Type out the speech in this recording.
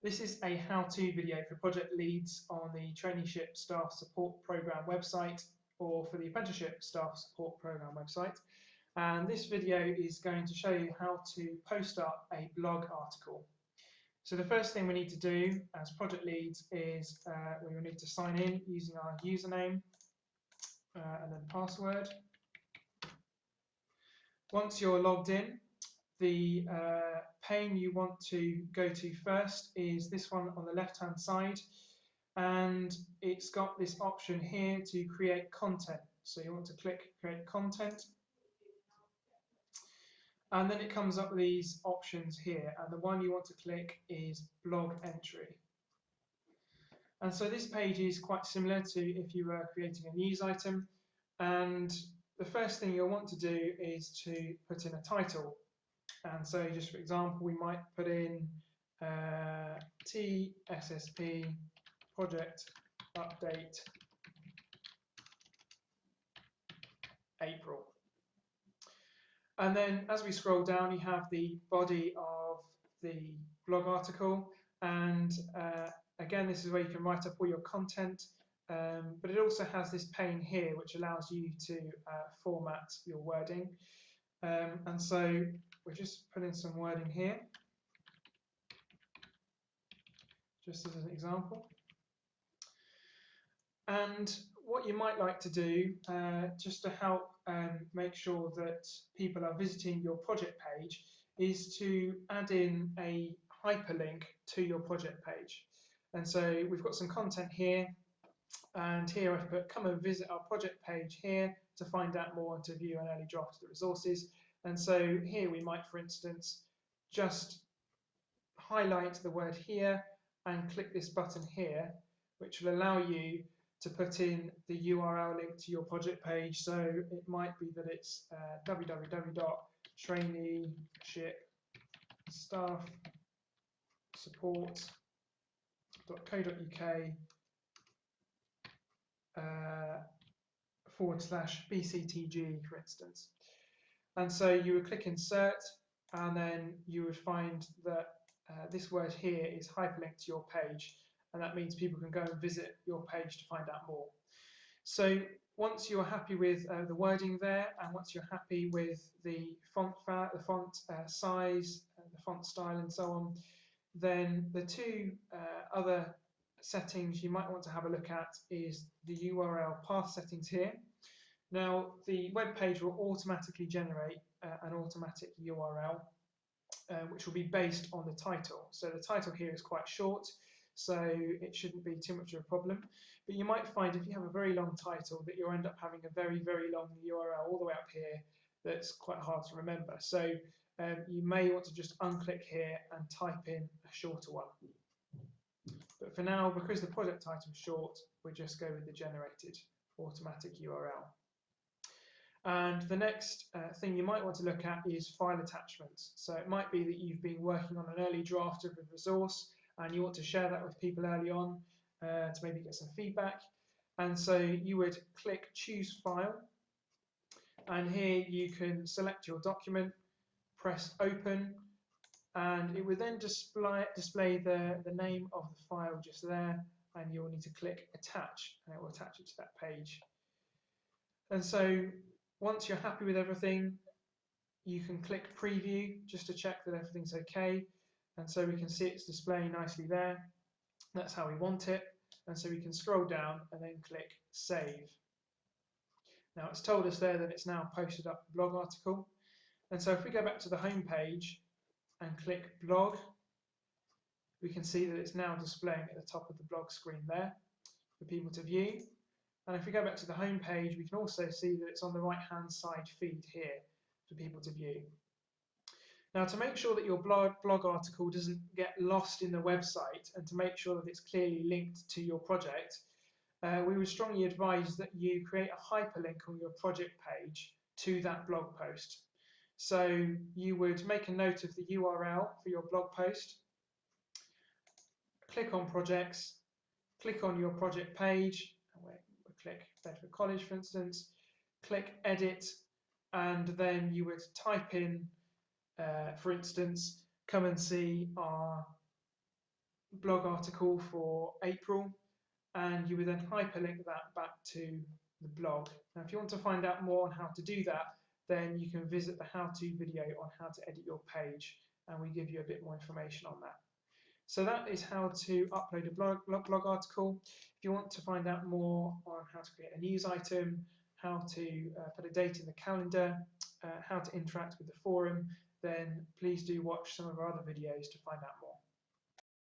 This is a how-to video for project leads on the Traineeship Staff Support Programme website or for the Apprenticeship Staff Support Programme website. And this video is going to show you how to post up a blog article. So the first thing we need to do as project leads is we will need to sign in using our username and then password. Once you're logged in, the pane you want to go to first is this one on the left hand side, and it's got this option here to create content. So you want to click create content, and then it comes up with these options here, and the one you want to click is blog entry. And so this page is quite similar to if you were creating a news item, and the first thing you'll want to do is to put in a title. And so just for example, we might put in TSSP project update April. And then as we scroll down, you have the body of the blog article, and again, this is where you can write up all your content, but it also has this pane here which allows you to format your wording. And so we'll just put in some wording here, just as an example. And what you might like to do, just to help make sure that people are visiting your project page, is to add in a hyperlink to your project page. And so we've got some content here, and here I've put come and visit our project page here to find out more and to view an early draft of the resources. And so here we might, for instance, just highlight the word here and click this button here, which will allow you to put in the URL link to your project page. So it might be that it's traineeship-staff-support/BCTG, for instance. And so you would click insert, and then you would find that this word here is hyperlinked to your page, and that means people can go and visit your page to find out more. So once you're happy with the wording there, and once you're happy with the font size, the font style, and so on, then the two other settings you might want to have a look at is the URL path settings here. Now, the web page will automatically generate an automatic URL, which will be based on the title. So the title here is quite short, so it shouldn't be too much of a problem. But you might find if you have a very long title that you'll end up having a very, very long URL all the way up here that's quite hard to remember. So you may want to just unclick here and type in a shorter one. But for now, because the project title is short, we'll just go with the generated automatic URL. And the next thing you might want to look at is file attachments. So it might be that you've been working on an early draft of a resource and you want to share that with people early on to maybe get some feedback. And so you would click choose file, and here you can select your document, press open, and it would then display the name of the file just there, and you'll need to click attach, and it will attach it to that page. And so once you're happy with everything, you can click preview just to check that everything's okay. And so we can see it's displaying nicely there. That's how we want it. And so we can scroll down and then click save. Now it's told us there that it's now posted up the blog article. And so if we go back to the home page and click blog, we can see that it's now displaying at the top of the blog screen there for people to view. And if we go back to the home page, we can also see that it's on the right-hand side feed here for people to view. Now, to make sure that your blog article doesn't get lost in the website and to make sure that it's clearly linked to your project, we would strongly advise that you create a hyperlink on your project page to that blog post. So you would make a note of the URL for your blog post, click on projects, click on your project page, click Bedford College, for instance, click edit, and then you would type in, for instance, come and see our blog article for April, and you would then hyperlink that back to the blog. Now, if you want to find out more on how to do that, then you can visit the how-to video on how to edit your page, and we give you a bit more information on that. So that is how to upload a blog article. If you want to find out more on how to create a news item, how to put a date in the calendar, how to interact with the forum, then please do watch some of our other videos to find out more.